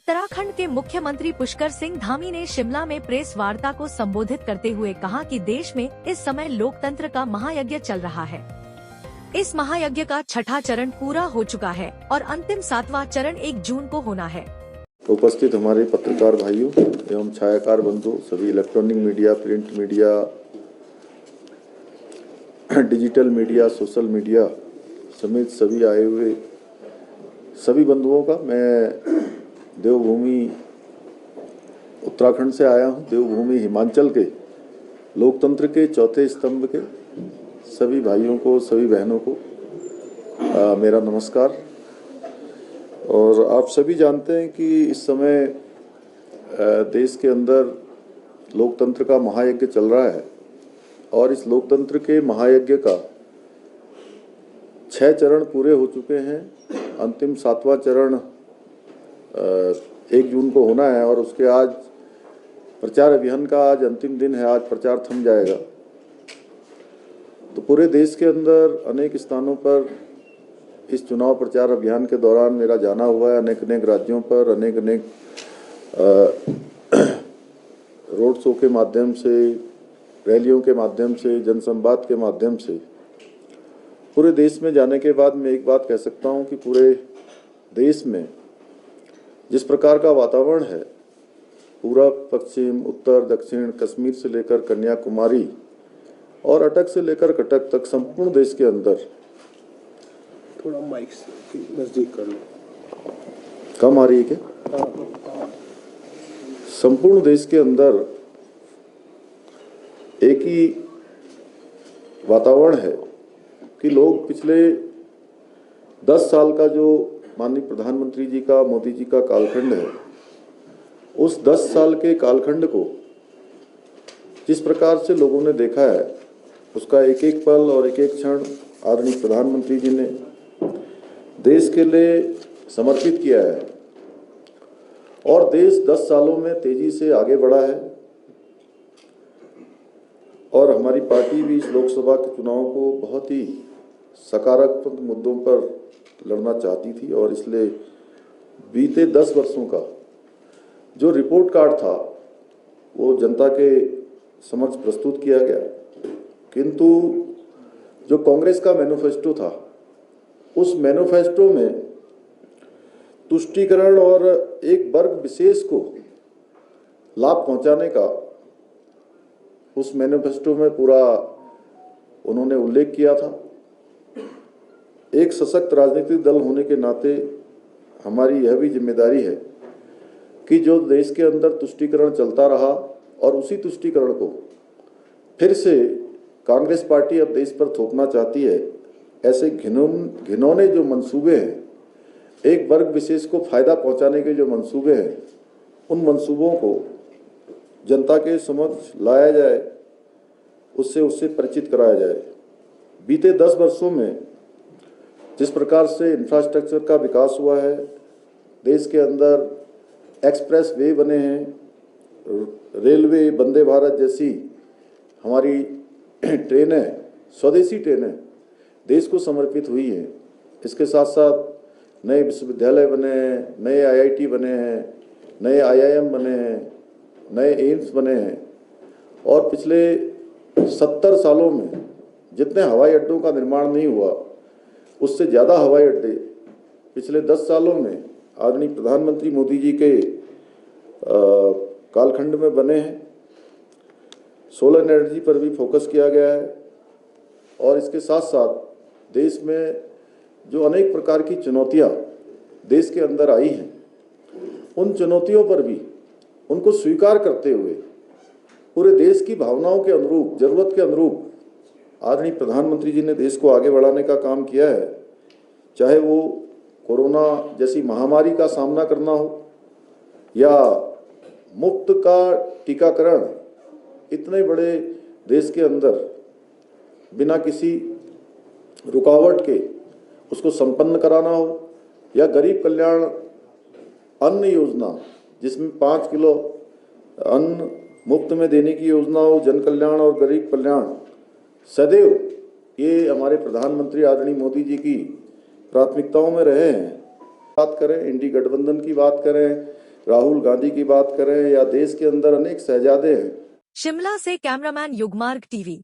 उत्तराखंड के मुख्यमंत्री पुष्कर सिंह धामी ने शिमला में प्रेस वार्ता को संबोधित करते हुए कहा कि देश में इस समय लोकतंत्र का महायज्ञ चल रहा है। इस महायज्ञ का छठा चरण पूरा हो चुका है और अंतिम 7वां चरण 1 जून को होना है। उपस्थित हमारे पत्रकार भाइयों एवं छायाकार बंधु, सभी electronic media, print media, digital media, social media समेत सभी आए हुए सभी बंधुओं का मैं देवभूमि उत्तराखंड से आया हूं। देवभूमि हिमाचल के लोकतंत्र के चौथे स्तंभ के सभी भाइयों को, सभी बहनों को मेरा नमस्कार। और आप सभी जानते हैं कि इस समय देश के अंदर लोकतंत्र का महायज्ञ चल रहा है और इस लोकतंत्र के महायज्ञ का 6 चरण पूरे हो चुके हैं। अंतिम 7वां चरण 1 जून को होना है और उसके आज प्रचार अभियान का आज अंतिम दिन है। आज प्रचार थम जाएगा। तो पूरे देश के अंदर अनेक स्थानों पर इस चुनाव प्रचार अभियान के दौरान मेरा जाना हुआ है। अनेक राज्यों पर अनेक रोड शो के माध्यम से, रैलियों के माध्यम से, जनसंवाद के माध्यम से पूरे देश में जाने के बाद मैं एक बात कह सकता हूं कि पूरे देश में जिस प्रकार का वातावरण है, पूरब, पश्चिम, उत्तर, दक्षिण, कश्मीर से लेकर कन्याकुमारी और अटक से लेकर कटक तक संपूर्ण देश के अंदर, थोड़ा माइक से नजदीक कर लो, कम आ रही है क्या? संपूर्ण देश के अंदर एक ही वातावरण है कि लोग पिछले 10 साल का जो माननीय प्रधानमंत्री जी का, मोदी जी का कालखंड है, उस 10 साल के कालखंड को जिस प्रकार से लोगों ने देखा है, उसका एक एक पल और एक एक क्षण आदरणीय प्रधानमंत्री जी ने देश के लिए समर्पित किया है और देश 10 सालों में तेजी से आगे बढ़ा है। और हमारी पार्टी भी इस लोकसभा के चुनाव को बहुत ही सकारात्मक मुद्दों पर लड़ना चाहती थी और इसलिए बीते 10 वर्षों का जो रिपोर्ट कार्ड था वो जनता के समक्ष प्रस्तुत किया गया। किंतु जो कांग्रेस का मैनिफेस्टो था, उस मैनिफेस्टो में तुष्टीकरण और एक वर्ग विशेष को लाभ पहुंचाने का उस मैनिफेस्टो में पूरा उन्होंने उल्लेख किया था। एक सशक्त राजनीतिक दल होने के नाते हमारी यह भी जिम्मेदारी है कि जो देश के अंदर तुष्टीकरण चलता रहा और उसी तुष्टीकरण को फिर से कांग्रेस पार्टी अब देश पर थोपना चाहती है, ऐसे घिनौने जो मंसूबे हैं, एक वर्ग विशेष को फायदा पहुंचाने के जो मंसूबे हैं, उन मंसूबों को जनता के समक्ष लाया जाए, उससे परिचित कराया जाए। बीते 10 वर्षों में जिस प्रकार से इंफ्रास्ट्रक्चर का विकास हुआ है, देश के अंदर एक्सप्रेस वे बने हैं, रेलवे, वंदे भारत जैसी हमारी ट्रेनें, स्वदेशी ट्रेनें देश को समर्पित हुई हैं। इसके साथ साथ नए विश्वविद्यालय बने हैं, नए IIT बने हैं, नए IIM बने हैं, नए एम्स बने हैं और पिछले 70 सालों में जितने हवाई अड्डों का निर्माण नहीं हुआ, उससे ज़्यादा हवाई अड्डे पिछले 10 सालों में आदरणीय प्रधानमंत्री मोदी जी के कालखंड में बने हैं। सोलर एनर्जी पर भी फोकस किया गया है और इसके साथ साथ देश में जो अनेक प्रकार की चुनौतियां देश के अंदर आई हैं, उन चुनौतियों पर भी उनको स्वीकार करते हुए पूरे देश की भावनाओं के अनुरूप, जरूरत के अनुरूप आदरणीय प्रधानमंत्री जी ने देश को आगे बढ़ाने का काम किया है। चाहे वो कोरोना जैसी महामारी का सामना करना हो या मुफ्त का टीकाकरण इतने बड़े देश के अंदर बिना किसी रुकावट के उसको संपन्न कराना हो, या गरीब कल्याण अन्न योजना जिसमें 5 किलो अन्न मुफ्त में देने की योजना हो, जन कल्याण और गरीब कल्याण सदैव ये हमारे प्रधानमंत्री आदरणीय मोदी जी की प्राथमिकताओं में रहे हैं। बात करें इंडी गठबंधन की, बात करें राहुल गांधी की बात करें या देश के अंदर अनेक शहजादे हैं। शिमला से कैमरामैन युगमार्ग टीवी।